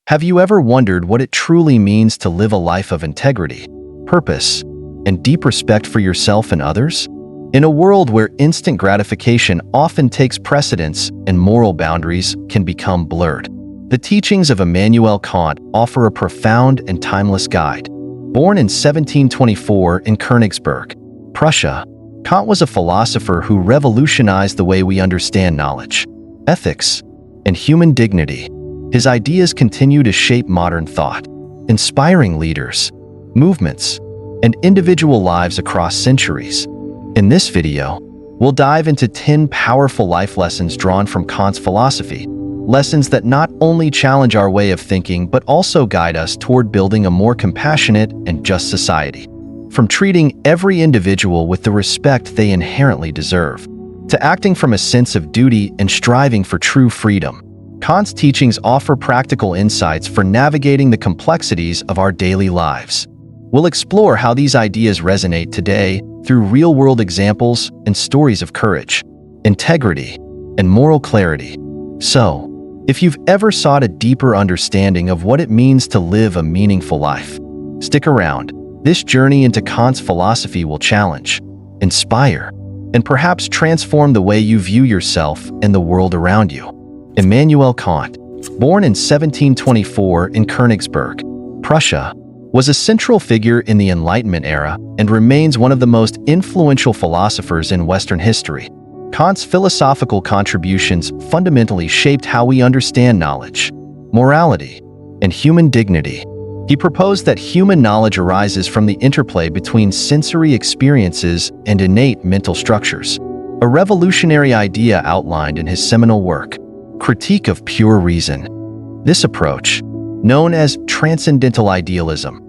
Have you ever wondered what it truly means to live a life of integrity, purpose, and deep respect for yourself and others? In a world where instant gratification often takes precedence and moral boundaries can become blurred, the teachings of Immanuel Kant offer a profound and timeless guide. Born in 1724 in Königsberg, Prussia, Kant was a philosopher who revolutionized the way we understand knowledge, ethics, and human dignity. His ideas continue to shape modern thought, inspiring leaders, movements, and individual lives across centuries. In this video, we'll dive into 10 powerful life lessons drawn from Kant's philosophy, lessons that not only challenge our way of thinking but also guide us toward building a more compassionate and just society. From treating every individual with the respect they inherently deserve, to acting from a sense of duty and striving for true freedom, Kant's teachings offer practical insights for navigating the complexities of our daily lives. We'll explore how these ideas resonate today through real-world examples and stories of courage, integrity, and moral clarity. So, if you've ever sought a deeper understanding of what it means to live a meaningful life, stick around. This journey into Kant's philosophy will challenge, inspire, and perhaps transform the way you view yourself and the world around you. Immanuel Kant, born in 1724 in Königsberg, Prussia, was a central figure in the Enlightenment era and remains one of the most influential philosophers in Western history. Kant's philosophical contributions fundamentally shaped how we understand knowledge, morality, and human dignity. He proposed that human knowledge arises from the interplay between sensory experiences and innate mental structures, a revolutionary idea outlined in his seminal work, Critique of Pure Reason. This approach, known as transcendental idealism,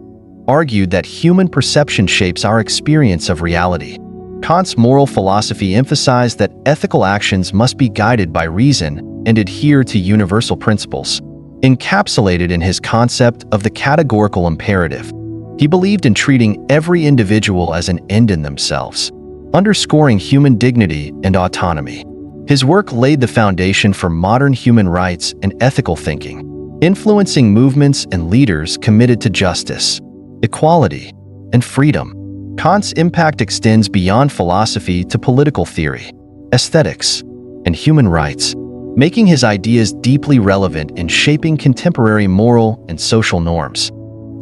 argued that human perception shapes our experience of reality. Kant's moral philosophy emphasized that ethical actions must be guided by reason and adhere to universal principles. Encapsulated in his concept of the categorical imperative, he believed in treating every individual as an end in themselves, underscoring human dignity and autonomy. His work laid the foundation for modern human rights and ethical thinking, influencing movements and leaders committed to justice, equality, and freedom. Kant's impact extends beyond philosophy to political theory, aesthetics, and human rights, making his ideas deeply relevant in shaping contemporary moral and social norms.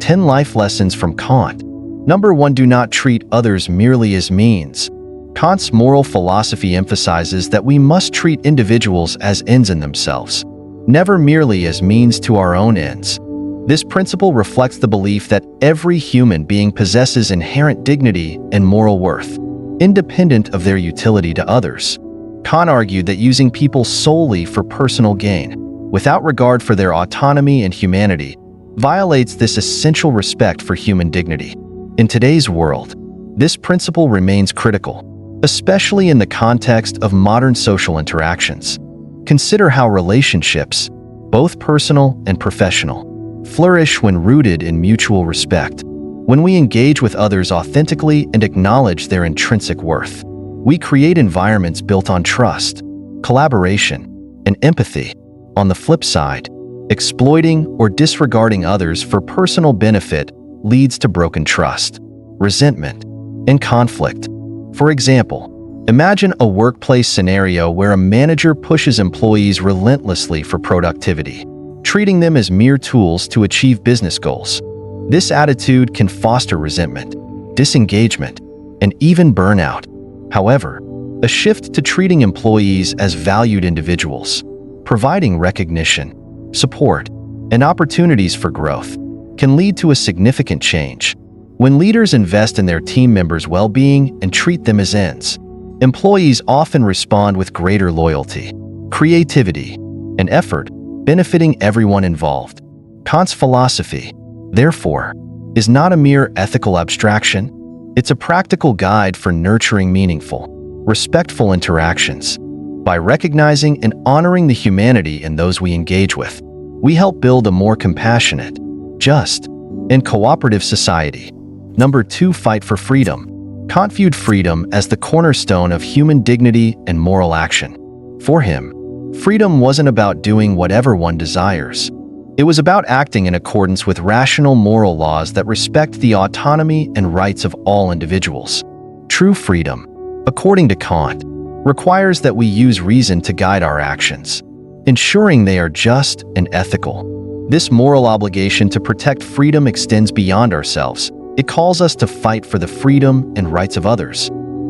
10 life lessons from Kant. Number 1. Do not treat others merely as means. Kant's moral philosophy emphasizes that we must treat individuals as ends in themselves, never merely as means to our own ends. This principle reflects the belief that every human being possesses inherent dignity and moral worth, independent of their utility to others. Kant argued that using people solely for personal gain, without regard for their autonomy and humanity, violates this essential respect for human dignity. In today's world, this principle remains critical, especially in the context of modern social interactions. Consider how relationships, both personal and professional, flourish when rooted in mutual respect. When we engage with others authentically and acknowledge their intrinsic worth, we create environments built on trust, collaboration, and empathy. On the flip side, exploiting or disregarding others for personal benefit leads to broken trust, resentment, and conflict. For example, imagine a workplace scenario where a manager pushes employees relentlessly for productivity, treating them as mere tools to achieve business goals. This attitude can foster resentment, disengagement, and even burnout. However, a shift to treating employees as valued individuals, providing recognition, support, and opportunities for growth, can lead to a significant change. When leaders invest in their team members' well-being and treat them as ends, employees often respond with greater loyalty, creativity, and effort, benefiting everyone involved. Kant's philosophy, therefore, is not a mere ethical abstraction. It's a practical guide for nurturing meaningful, respectful interactions. By recognizing and honoring the humanity in those we engage with, we help build a more compassionate, just, and cooperative society. Number 2. Fight for freedom. Kant viewed freedom as the cornerstone of human dignity and moral action. For him, freedom wasn't about doing whatever one desires, It was about acting in accordance with rational moral laws that respect the autonomy and rights of all individuals. True freedom, according to Kant, requires that we use reason to guide our actions, ensuring they are just and ethical. This moral obligation to protect freedom extends beyond ourselves. It calls us to fight for the freedom and rights of others.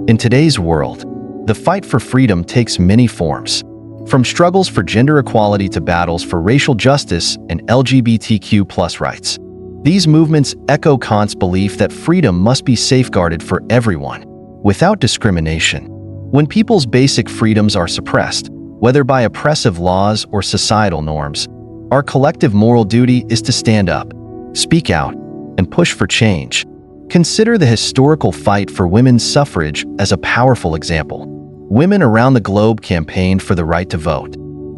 In today's world, the fight for freedom takes many forms, from struggles for gender equality to battles for racial justice and LGBTQ+ rights. These movements echo Kant's belief that freedom must be safeguarded for everyone, without discrimination. When people's basic freedoms are suppressed, whether by oppressive laws or societal norms, our collective moral duty is to stand up, speak out, and push for change. Consider the historical fight for women's suffrage as a powerful example. Women around the globe campaigned for the right to vote,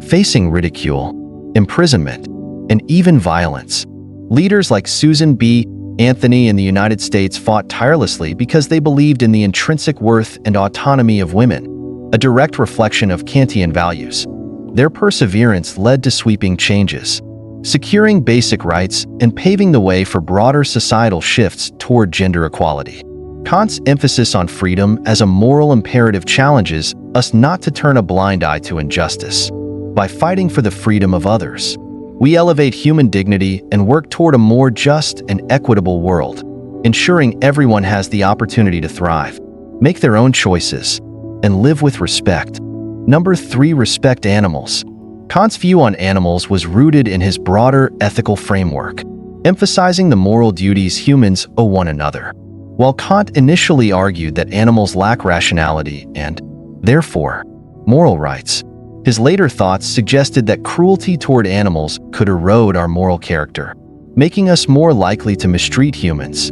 facing ridicule, imprisonment, and even violence. Leaders like Susan B. Anthony in the United States fought tirelessly because they believed in the intrinsic worth and autonomy of women, a direct reflection of Kantian values. Their perseverance led to sweeping changes, securing basic rights and paving the way for broader societal shifts toward gender equality. Kant's emphasis on freedom as a moral imperative challenges us not to turn a blind eye to injustice. By fighting for the freedom of others, we elevate human dignity and work toward a more just and equitable world, ensuring everyone has the opportunity to thrive, make their own choices, and live with respect. Number 3. Respect animals. Kant's view on animals was rooted in his broader ethical framework, emphasizing the moral duties humans owe one another. While Kant initially argued that animals lack rationality and, therefore, moral rights, his later thoughts suggested that cruelty toward animals could erode our moral character, making us more likely to mistreat humans.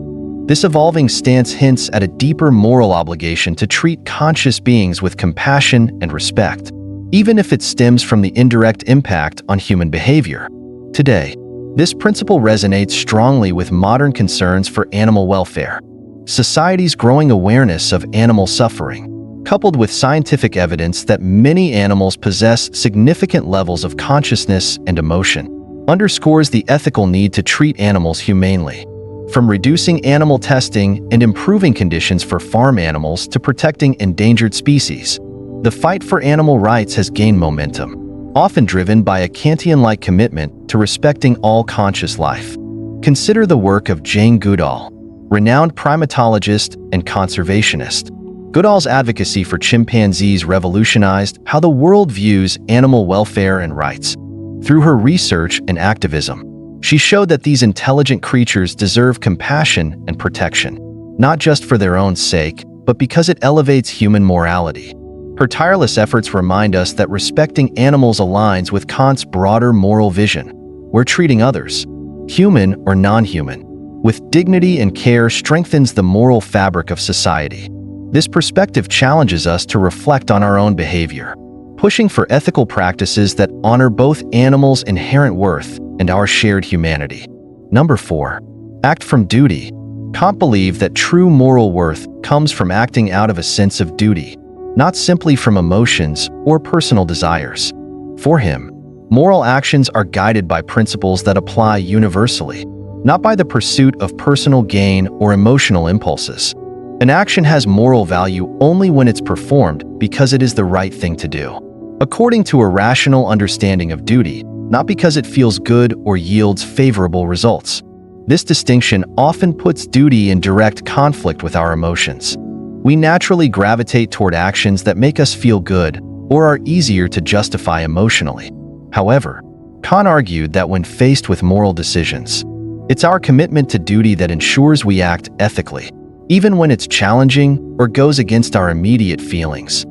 This evolving stance hints at a deeper moral obligation to treat conscious beings with compassion and respect, even if it stems from the indirect impact on human behavior. Today, this principle resonates strongly with modern concerns for animal welfare. Society's growing awareness of animal suffering, coupled with scientific evidence that many animals possess significant levels of consciousness and emotion, underscores the ethical need to treat animals humanely. From reducing animal testing and improving conditions for farm animals to protecting endangered species, the fight for animal rights has gained momentum, often driven by a Kantian-like commitment to respecting all conscious life. Consider the work of Jane Goodall, renowned primatologist and conservationist. Goodall's advocacy for chimpanzees revolutionized how the world views animal welfare and rights. Through her research and activism, she showed that these intelligent creatures deserve compassion and protection, not just for their own sake, but because it elevates human morality. Her tireless efforts remind us that respecting animals aligns with Kant's broader moral vision. We're treating others, human or non-human, with dignity and care strengthens the moral fabric of society. This perspective challenges us to reflect on our own behavior, pushing for ethical practices that honor both animals' inherent worth and our shared humanity. Number 4. Act from duty. Kant believed that true moral worth comes from acting out of a sense of duty, not simply from emotions or personal desires. For him, moral actions are guided by principles that apply universally, not by the pursuit of personal gain or emotional impulses. An action has moral value only when it's performed because it is the right thing to do, according to a rational understanding of duty, not because it feels good or yields favorable results. This distinction often puts duty in direct conflict with our emotions. We naturally gravitate toward actions that make us feel good or are easier to justify emotionally. However, Kant argued that when faced with moral decisions, it's our commitment to duty that ensures we act ethically, even when it's challenging or goes against our immediate feelings.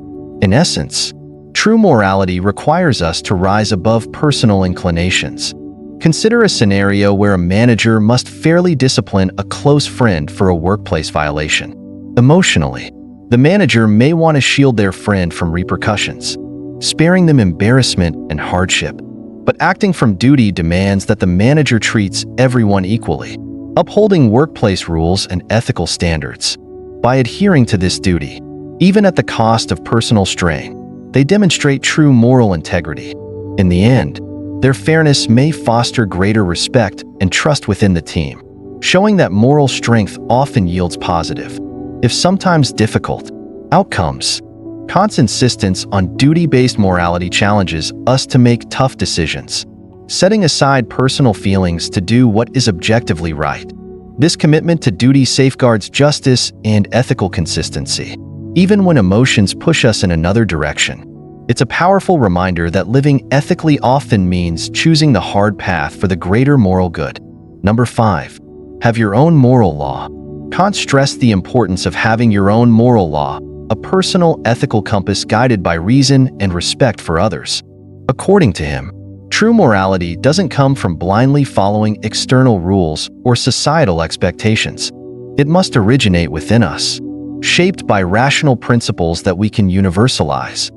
In essence, true morality requires us to rise above personal inclinations. Consider a scenario where a manager must fairly discipline a close friend for a workplace violation. Emotionally, the manager may want to shield their friend from repercussions, sparing them embarrassment and hardship. But acting from duty demands that the manager treats everyone equally, upholding workplace rules and ethical standards. By adhering to this duty, even at the cost of personal strain, they demonstrate true moral integrity. In the end, Their fairness may foster greater respect and trust within the team, showing that moral strength often yields positive, if sometimes difficult, outcomes. Kant's insistence on duty-based morality challenges us to make tough decisions, setting aside personal feelings to do what is objectively right. This commitment to duty safeguards justice and ethical consistency, even when emotions push us in another direction. It's a powerful reminder that living ethically often means choosing the hard path for the greater moral good. Number 5. Have your own moral law. Kant stressed the importance of having your own moral law, a personal ethical compass guided by reason and respect for others. According to him, true morality doesn't come from blindly following external rules or societal expectations. It must originate within us, shaped by rational principles that we can universalize.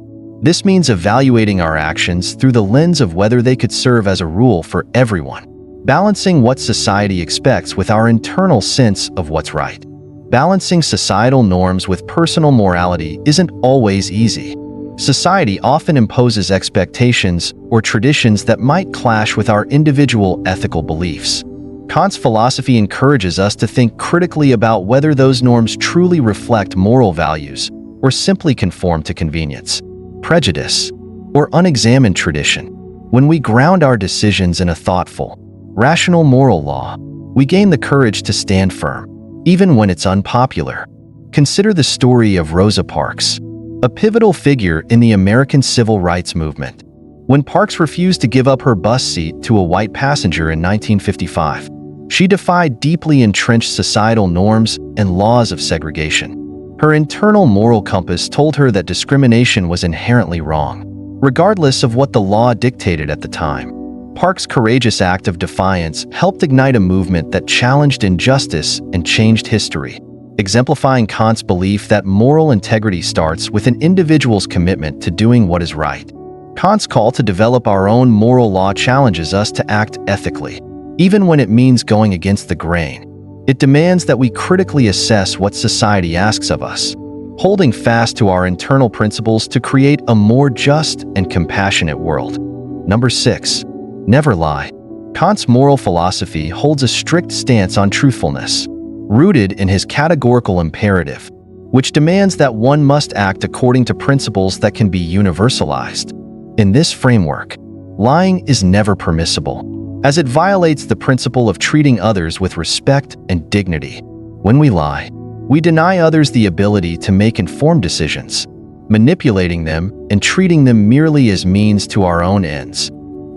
This means evaluating our actions through the lens of whether they could serve as a rule for everyone, balancing what society expects with our internal sense of what's right. Balancing societal norms with personal morality isn't always easy. Society often imposes expectations or traditions that might clash with our individual ethical beliefs. Kant's philosophy encourages us to think critically about whether those norms truly reflect moral values or simply conform to convenience, prejudice, or unexamined tradition. When we ground our decisions in a thoughtful, rational moral law, we gain the courage to stand firm, even when it's unpopular. Consider the story of Rosa Parks, a pivotal figure in the American civil rights movement. When Parks refused to give up her bus seat to a white passenger in 1955, she defied deeply entrenched societal norms and laws of segregation. Her internal moral compass told her that discrimination was inherently wrong, regardless of what the law dictated at the time. Parks' courageous act of defiance helped ignite a movement that challenged injustice and changed history, exemplifying Kant's belief that moral integrity starts with an individual's commitment to doing what is right. Kant's call to develop our own moral law challenges us to act ethically, even when it means going against the grain. It demands that we critically assess what society asks of us, holding fast to our internal principles to create a more just and compassionate world. Number 6. Never lie. Kant's moral philosophy holds a strict stance on truthfulness, rooted in his categorical imperative, which demands that one must act according to principles that can be universalized. In this framework, lying is never permissible, as it violates the principle of treating others with respect and dignity. When we lie, we deny others the ability to make informed decisions, manipulating them and treating them merely as means to our own ends.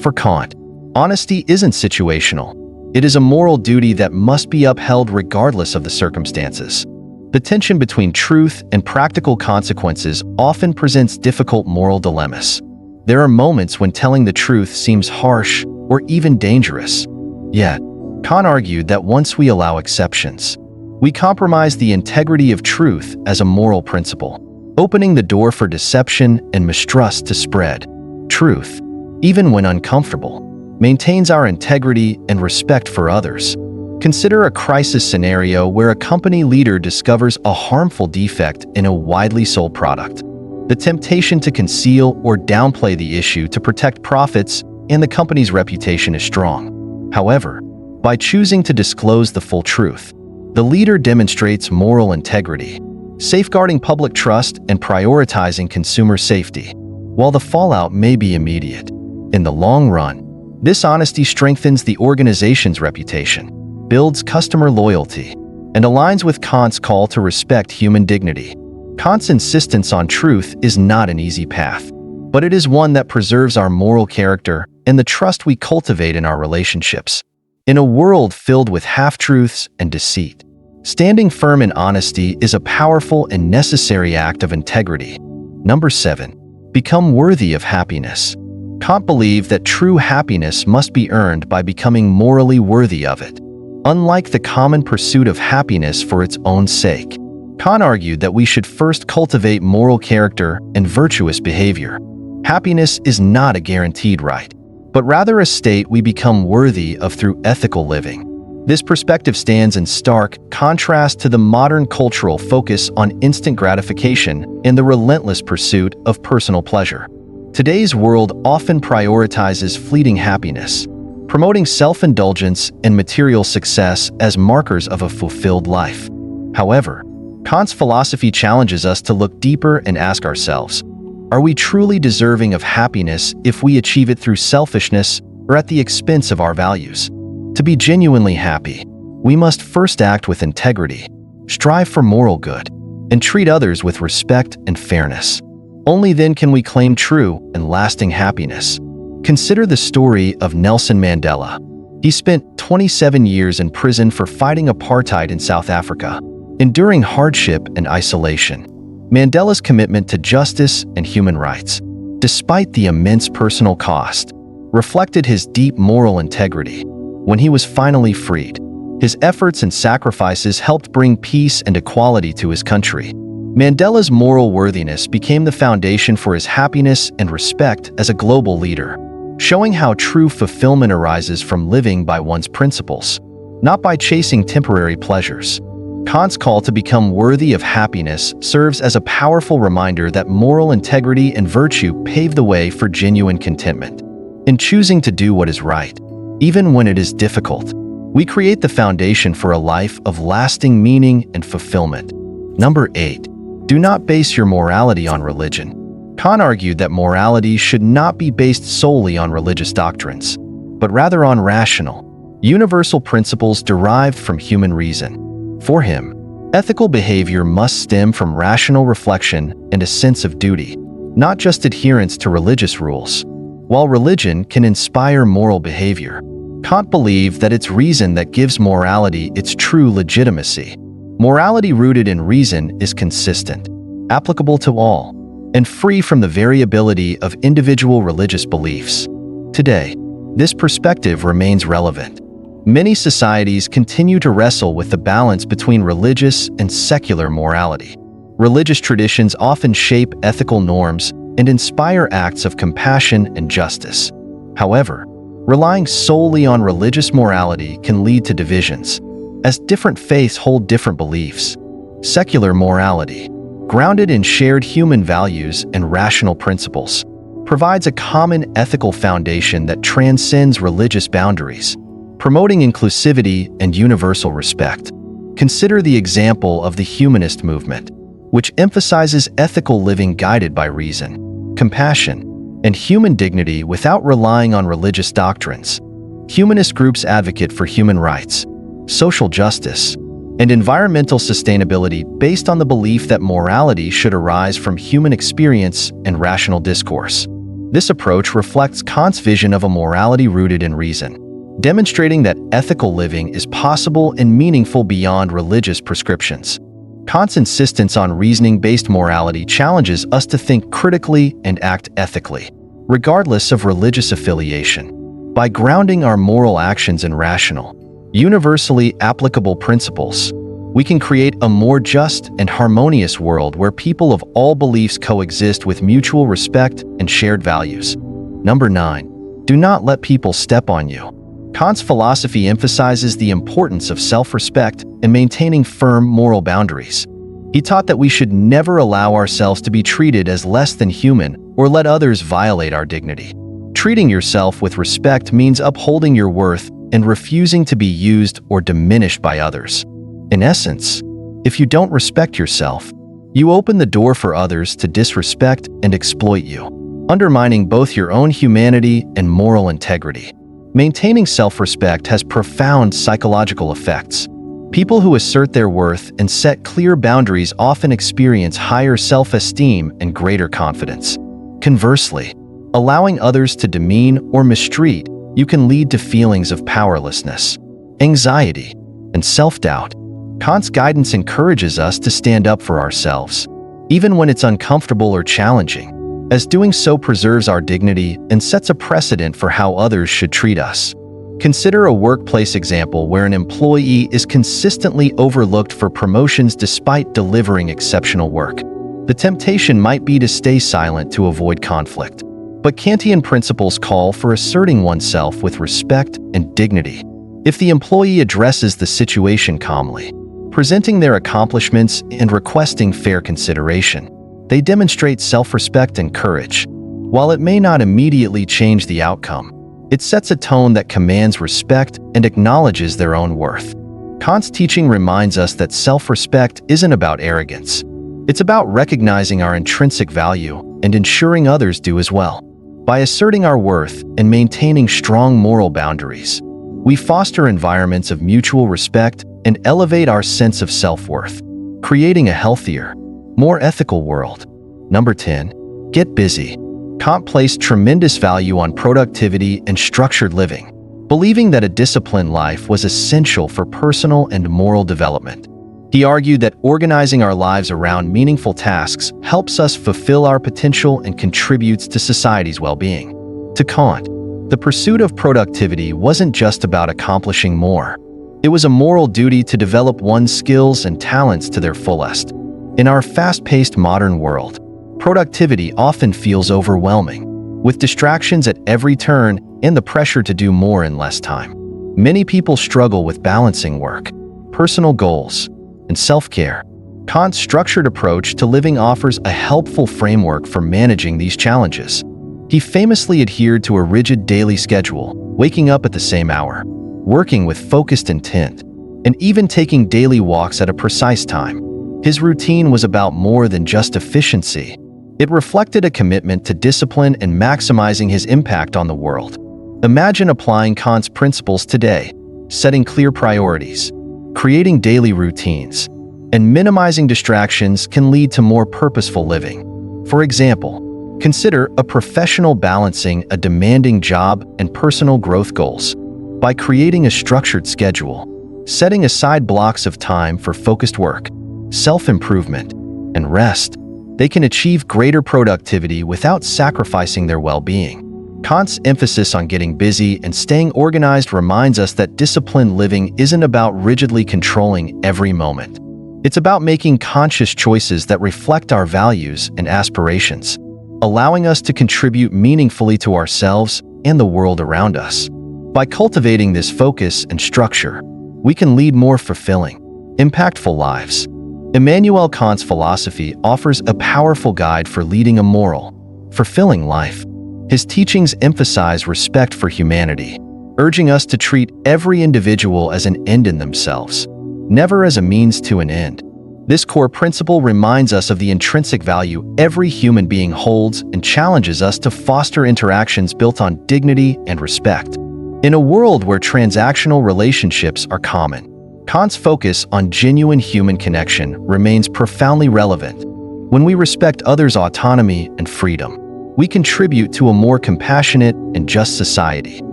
For Kant, honesty isn't situational. It is a moral duty that must be upheld regardless of the circumstances. The tension between truth and practical consequences often presents difficult moral dilemmas. There are moments when telling the truth seems harsh or even dangerous. Yet, Kant argued that once we allow exceptions, we compromise the integrity of truth as a moral principle, opening the door for deception and mistrust to spread. Truth, even when uncomfortable, maintains our integrity and respect for others. Consider a crisis scenario where a company leader discovers a harmful defect in a widely sold product. The temptation to conceal or downplay the issue to protect profits and the company's reputation is strong. However, by choosing to disclose the full truth, the leader demonstrates moral integrity, safeguarding public trust and prioritizing consumer safety. While the fallout may be immediate, in the long run, this honesty strengthens the organization's reputation, builds customer loyalty, and aligns with Kant's call to respect human dignity. Kant's insistence on truth is not an easy path, but it is one that preserves our moral character and the trust we cultivate in our relationships. In a world filled with half-truths and deceit, standing firm in honesty is a powerful and necessary act of integrity. Number 7. Become worthy of happiness. Kant believed that true happiness must be earned by becoming morally worthy of it. Unlike the common pursuit of happiness for its own sake, Kant argued that we should first cultivate moral character and virtuous behavior. Happiness is not a guaranteed right, but rather a state we become worthy of through ethical living. This perspective stands in stark contrast to the modern cultural focus on instant gratification and the relentless pursuit of personal pleasure. Today's world often prioritizes fleeting happiness, promoting self-indulgence and material success as markers of a fulfilled life. However, Kant's philosophy challenges us to look deeper and ask ourselves, are we truly deserving of happiness if we achieve it through selfishness or at the expense of our values? To be genuinely happy, we must first act with integrity, strive for moral good, and treat others with respect and fairness. Only then can we claim true and lasting happiness. Consider the story of Nelson Mandela. He spent 27 years in prison for fighting apartheid in South Africa, enduring hardship and isolation. Mandela's commitment to justice and human rights, despite the immense personal cost, reflected his deep moral integrity. When he was finally freed, his efforts and sacrifices helped bring peace and equality to his country. Mandela's moral worthiness became the foundation for his happiness and respect as a global leader, showing how true fulfillment arises from living by one's principles, not by chasing temporary pleasures. Kant's call to become worthy of happiness serves as a powerful reminder that moral integrity and virtue pave the way for genuine contentment. In choosing to do what is right, even when it is difficult, we create the foundation for a life of lasting meaning and fulfillment. Number 8. Do not base your morality on religion. Kant argued that morality should not be based solely on religious doctrines, but rather on rational, universal principles derived from human reason. For him, ethical behavior must stem from rational reflection and a sense of duty, not just adherence to religious rules. While religion can inspire moral behavior, Kant believed that it's reason that gives morality its true legitimacy. Morality rooted in reason is consistent, applicable to all, and free from the variability of individual religious beliefs. Today, this perspective remains relevant. Many societies continue to wrestle with the balance between religious and secular morality. Religious traditions often shape ethical norms and inspire acts of compassion and justice. However, relying solely on religious morality can lead to divisions, as different faiths hold different beliefs. Secular morality, grounded in shared human values and rational principles, provides a common ethical foundation that transcends religious boundaries, promoting inclusivity and universal respect. Consider the example of the humanist movement, which emphasizes ethical living guided by reason, compassion, and human dignity without relying on religious doctrines. Humanist groups advocate for human rights, social justice, and environmental sustainability based on the belief that morality should arise from human experience and rational discourse. This approach reflects Kant's vision of a morality rooted in reason, demonstrating that ethical living is possible and meaningful beyond religious prescriptions. Kant's insistence on reasoning-based morality challenges us to think critically and act ethically, regardless of religious affiliation. By grounding our moral actions in rational, universally applicable principles, we can create a more just and harmonious world where people of all beliefs coexist with mutual respect and shared values. Number 9. Do not let people step on you. Kant's philosophy emphasizes the importance of self-respect and maintaining firm moral boundaries. He taught that we should never allow ourselves to be treated as less than human or let others violate our dignity. Treating yourself with respect means upholding your worth and refusing to be used or diminished by others. In essence, if you don't respect yourself, you open the door for others to disrespect and exploit you, undermining both your own humanity and moral integrity. Maintaining self-respect has profound psychological effects. People who assert their worth and set clear boundaries often experience higher self-esteem and greater confidence. Conversely, allowing others to demean or mistreat you can lead to feelings of powerlessness, anxiety, and self-doubt. Kant's guidance encourages us to stand up for ourselves, even when it's uncomfortable or challenging, as doing so preserves our dignity and sets a precedent for how others should treat us. Consider a workplace example where an employee is consistently overlooked for promotions despite delivering exceptional work. The temptation might be to stay silent to avoid conflict, but Kantian principles call for asserting oneself with respect and dignity. If the employee addresses the situation calmly, presenting their accomplishments and requesting fair consideration, they demonstrate self-respect and courage. While it may not immediately change the outcome, it sets a tone that commands respect and acknowledges their own worth. Kant's teaching reminds us that self-respect isn't about arrogance. It's about recognizing our intrinsic value and ensuring others do as well. By asserting our worth and maintaining strong moral boundaries, we foster environments of mutual respect and elevate our sense of self-worth, creating a healthier, more ethical world. Number 10. Get busy. Kant placed tremendous value on productivity and structured living, believing that a disciplined life was essential for personal and moral development. He argued that organizing our lives around meaningful tasks helps us fulfill our potential and contributes to society's well-being. To Kant, the pursuit of productivity wasn't just about accomplishing more. It was a moral duty to develop one's skills and talents to their fullest. In our fast-paced modern world, productivity often feels overwhelming, with distractions at every turn and the pressure to do more in less time. Many people struggle with balancing work, personal goals, and self-care. Kant's structured approach to living offers a helpful framework for managing these challenges. He famously adhered to a rigid daily schedule, waking up at the same hour, working with focused intent, and even taking daily walks at a precise time. His routine was about more than just efficiency. It reflected a commitment to discipline and maximizing his impact on the world. Imagine applying Kant's principles today, setting clear priorities, creating daily routines, and minimizing distractions can lead to more purposeful living. For example, consider a professional balancing a demanding job and personal growth goals. By creating a structured schedule, setting aside blocks of time for focused work, self-improvement, and rest, they can achieve greater productivity without sacrificing their well-being. Kant's emphasis on getting busy and staying organized reminds us that disciplined living isn't about rigidly controlling every moment. It's about making conscious choices that reflect our values and aspirations, allowing us to contribute meaningfully to ourselves and the world around us. By cultivating this focus and structure, we can lead more fulfilling, impactful lives. Immanuel Kant's philosophy offers a powerful guide for leading a moral, fulfilling life. His teachings emphasize respect for humanity, urging us to treat every individual as an end in themselves, never as a means to an end. This core principle reminds us of the intrinsic value every human being holds and challenges us to foster interactions built on dignity and respect. In a world where transactional relationships are common, Kant's focus on genuine human connection remains profoundly relevant. When we respect others' autonomy and freedom, we contribute to a more compassionate and just society.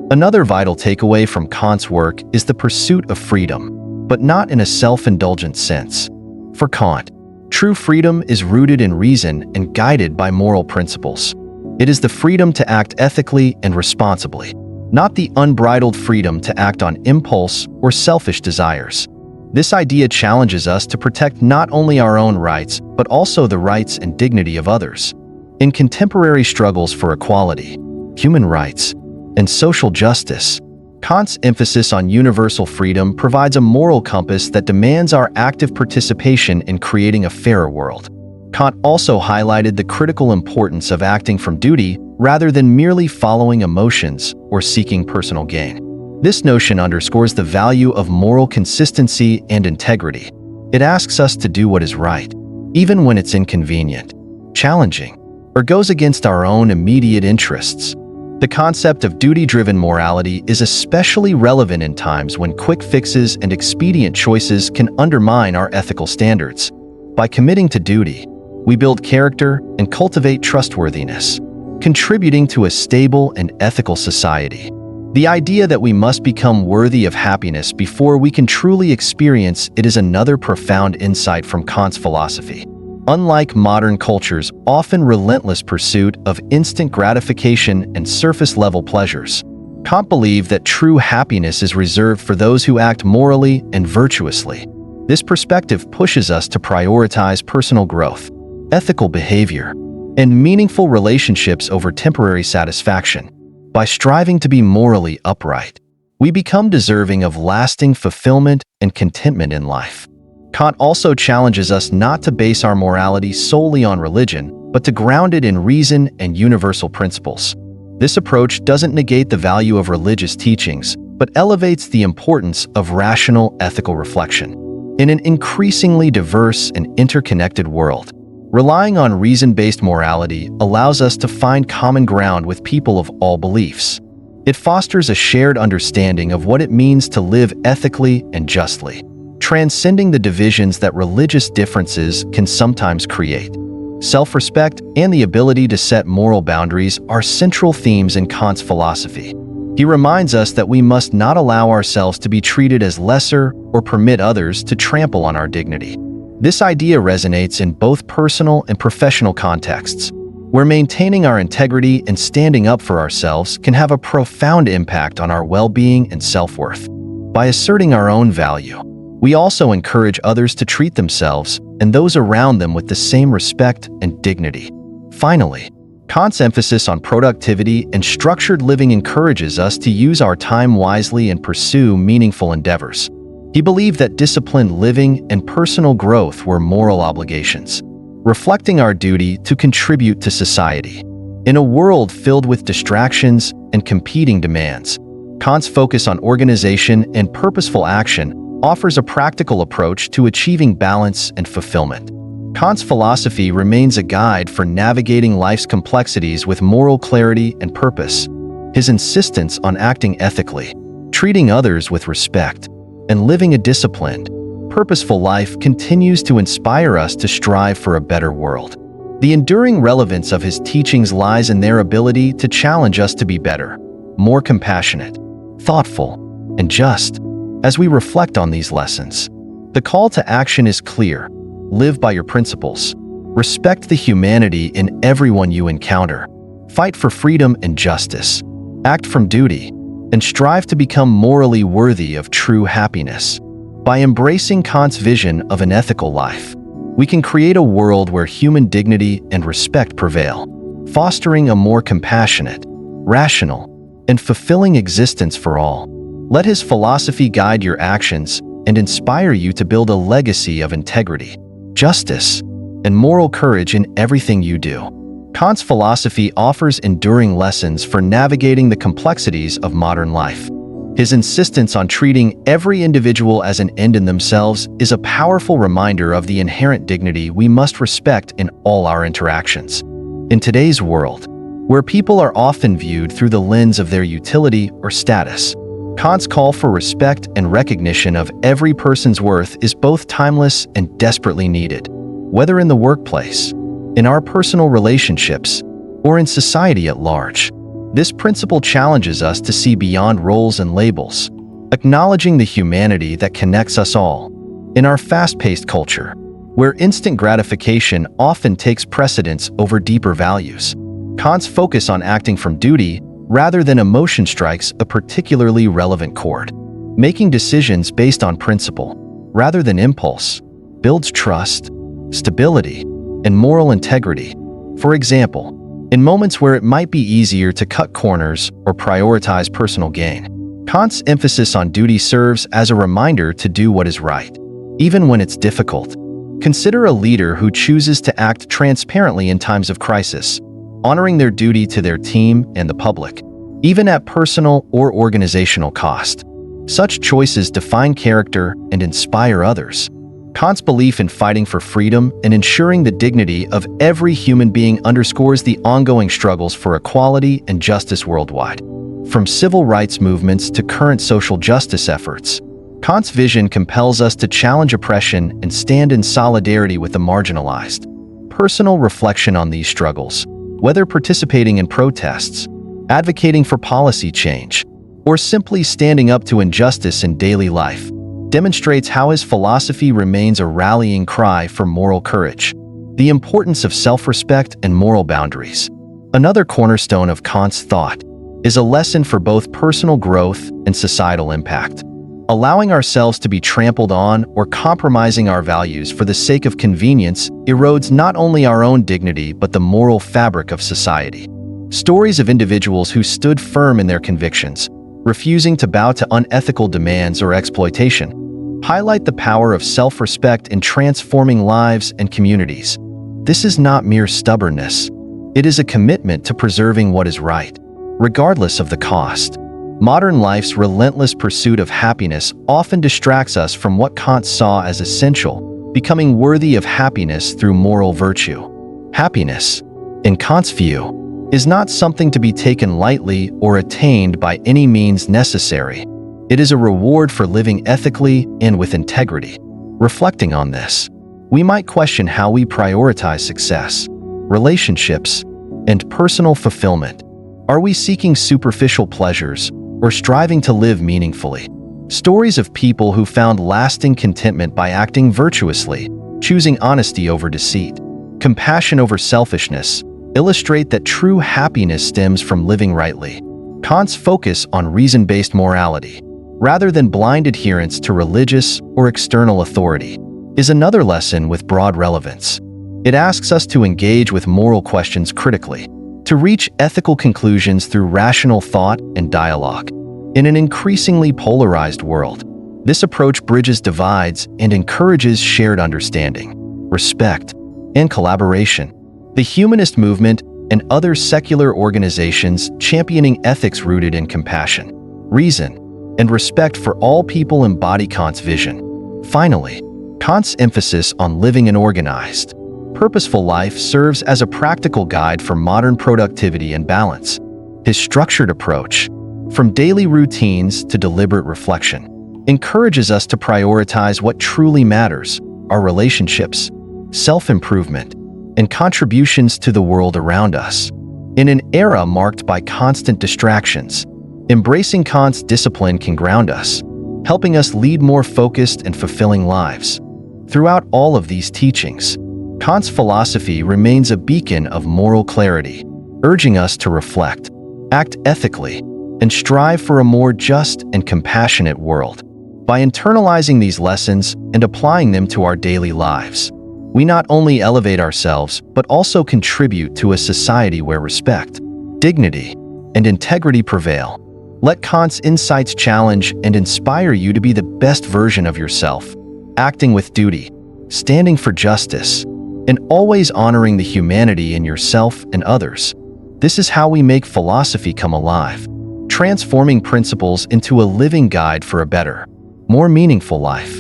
Another vital takeaway from Kant's work is the pursuit of freedom, but not in a self-indulgent sense. For Kant, true freedom is rooted in reason and guided by moral principles. It is the freedom to act ethically and responsibly, not the unbridled freedom to act on impulse or selfish desires. This idea challenges us to protect not only our own rights, but also the rights and dignity of others. In contemporary struggles for equality, human rights, and social justice, Kant's emphasis on universal freedom provides a moral compass that demands our active participation in creating a fairer world. Kant also highlighted the critical importance of acting from duty rather than merely following emotions or seeking personal gain. This notion underscores the value of moral consistency and integrity. It asks us to do what is right, even when it's inconvenient, challenging, or goes against our own immediate interests. The concept of duty-driven morality is especially relevant in times when quick fixes and expedient choices can undermine our ethical standards. By committing to duty, we build character and cultivate trustworthiness, contributing to a stable and ethical society. The idea that we must become worthy of happiness before we can truly experience it is another profound insight from Kant's philosophy. Unlike modern culture's often relentless pursuit of instant gratification and surface-level pleasures, Kant believed that true happiness is reserved for those who act morally and virtuously. This perspective pushes us to prioritize personal growth, ethical behavior, and meaningful relationships over temporary satisfaction. By striving to be morally upright, we become deserving of lasting fulfillment and contentment in life. Kant also challenges us not to base our morality solely on religion, but to ground it in reason and universal principles. This approach doesn't negate the value of religious teachings, but elevates the importance of rational ethical reflection. In an increasingly diverse and interconnected world, relying on reason-based morality allows us to find common ground with people of all beliefs. It fosters a shared understanding of what it means to live ethically and justly, transcending the divisions that religious differences can sometimes create. Self-respect and the ability to set moral boundaries are central themes in Kant's philosophy. He reminds us that we must not allow ourselves to be treated as lesser or permit others to trample on our dignity. This idea resonates in both personal and professional contexts, where maintaining our integrity and standing up for ourselves can have a profound impact on our well-being and self-worth. By asserting our own value, we also encourage others to treat themselves and those around them with the same respect and dignity. Finally, Kant's emphasis on productivity and structured living encourages us to use our time wisely and pursue meaningful endeavors. He believed that disciplined living and personal growth were moral obligations, reflecting our duty to contribute to society. In a world filled with distractions and competing demands, Kant's focus on organization and purposeful action offers a practical approach to achieving balance and fulfillment. Kant's philosophy remains a guide for navigating life's complexities with moral clarity and purpose. His insistence on acting ethically, treating others with respect, and living a disciplined, purposeful life continues to inspire us to strive for a better world. The enduring relevance of his teachings lies in their ability to challenge us to be better, more compassionate, thoughtful, and just. As we reflect on these lessons, the call to action is clear. Live by your principles. Respect the humanity in everyone you encounter. Fight for freedom and justice. Act from duty, and strive to become morally worthy of true happiness. By embracing Kant's vision of an ethical life, we can create a world where human dignity and respect prevail, fostering a more compassionate, rational, and fulfilling existence for all. Let his philosophy guide your actions and inspire you to build a legacy of integrity, justice, and moral courage in everything you do. Kant's philosophy offers enduring lessons for navigating the complexities of modern life. His insistence on treating every individual as an end in themselves is a powerful reminder of the inherent dignity we must respect in all our interactions. In today's world, where people are often viewed through the lens of their utility or status, Kant's call for respect and recognition of every person's worth is both timeless and desperately needed. Whether in the workplace, in our personal relationships, or in society at large, this principle challenges us to see beyond roles and labels, acknowledging the humanity that connects us all. In our fast-paced culture, where instant gratification often takes precedence over deeper values, Kant's focus on acting from duty rather than emotion strikes a particularly relevant chord. Making decisions based on principle, rather than impulse, builds trust, stability, and moral integrity. For example, in moments where it might be easier to cut corners or prioritize personal gain, Kant's emphasis on duty serves as a reminder to do what is right, even when it's difficult. Consider a leader who chooses to act transparently in times of crisis, honoring their duty to their team and the public, even at personal or organizational cost. Such choices define character and inspire others. Kant's belief in fighting for freedom and ensuring the dignity of every human being underscores the ongoing struggles for equality and justice worldwide. From civil rights movements to current social justice efforts, Kant's vision compels us to challenge oppression and stand in solidarity with the marginalized. Personal reflection on these struggles, whether participating in protests, advocating for policy change, or simply standing up to injustice in daily life, demonstrates how his philosophy remains a rallying cry for moral courage, the importance of self-respect and moral boundaries. Another cornerstone of Kant's thought is a lesson for both personal growth and societal impact. Allowing ourselves to be trampled on or compromising our values for the sake of convenience erodes not only our own dignity but the moral fabric of society. Stories of individuals who stood firm in their convictions, refusing to bow to unethical demands or exploitation, highlight the power of self-respect in transforming lives and communities. This is not mere stubbornness. It is a commitment to preserving what is right, regardless of the cost. Modern life's relentless pursuit of happiness often distracts us from what Kant saw as essential, becoming worthy of happiness through moral virtue. Happiness, in Kant's view, is not something to be taken lightly or attained by any means necessary. It is a reward for living ethically and with integrity. Reflecting on this, we might question how we prioritize success, relationships, and personal fulfillment. Are we seeking superficial pleasures or striving to live meaningfully? Stories of people who found lasting contentment by acting virtuously, choosing honesty over deceit, compassion over selfishness, illustrate that true happiness stems from living rightly. Kant's focus on reason-based morality, rather than blind adherence to religious or external authority, is another lesson with broad relevance. It asks us to engage with moral questions critically, to reach ethical conclusions through rational thought and dialogue. In an increasingly polarized world, this approach bridges divides and encourages shared understanding, respect, and collaboration. The humanist movement and other secular organizations championing ethics rooted in compassion, reason, and respect for all people embody Kant's vision. Finally, Kant's emphasis on living an organized, purposeful life serves as a practical guide for modern productivity and balance. His structured approach, from daily routines to deliberate reflection, encourages us to prioritize what truly matters: our relationships, self-improvement, and contributions to the world around us. In an era marked by constant distractions, embracing Kant's discipline can ground us, helping us lead more focused and fulfilling lives. Throughout all of these teachings, Kant's philosophy remains a beacon of moral clarity, urging us to reflect, act ethically, and strive for a more just and compassionate world. By internalizing these lessons and applying them to our daily lives, we not only elevate ourselves but also contribute to a society where respect, dignity, and integrity prevail. Let Kant's insights challenge and inspire you to be the best version of yourself, acting with duty, standing for justice, and always honoring the humanity in yourself and others. This is how we make philosophy come alive, transforming principles into a living guide for a better, more meaningful life.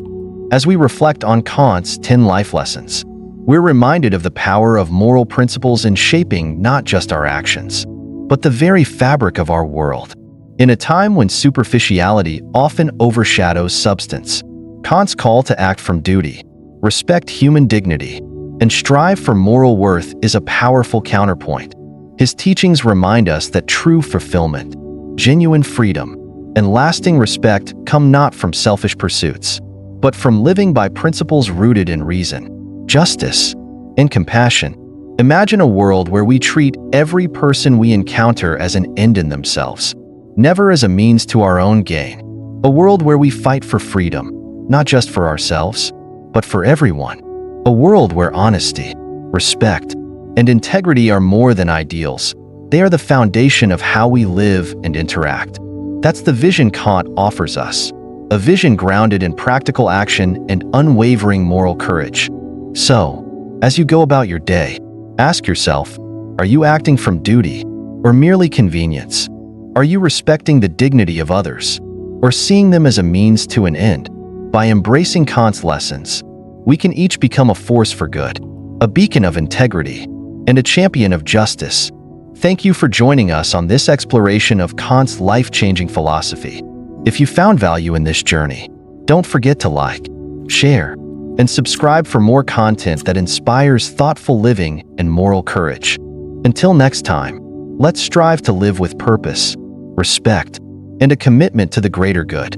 As we reflect on Kant's 10 life lessons, we're reminded of the power of moral principles in shaping not just our actions, but the very fabric of our world. In a time when superficiality often overshadows substance, Kant's call to act from duty, respect human dignity, and strive for moral worth is a powerful counterpoint. His teachings remind us that true fulfillment, genuine freedom, and lasting respect come not from selfish pursuits, but from living by principles rooted in reason, justice, and compassion. Imagine a world where we treat every person we encounter as an end in themselves, never as a means to our own gain. A world where we fight for freedom, not just for ourselves, but for everyone. A world where honesty, respect, and integrity are more than ideals. They are the foundation of how we live and interact. That's the vision Kant offers us, a vision grounded in practical action and unwavering moral courage. So, as you go about your day, ask yourself, are you acting from duty or merely convenience? Are you respecting the dignity of others or seeing them as a means to an end? By embracing Kant's lessons, we can each become a force for good, a beacon of integrity, and a champion of justice. Thank you for joining us on this exploration of Kant's life-changing philosophy. If you found value in this journey, don't forget to like, share, and subscribe for more content that inspires thoughtful living and moral courage. Until next time, let's strive to live with purpose, respect, and a commitment to the greater good.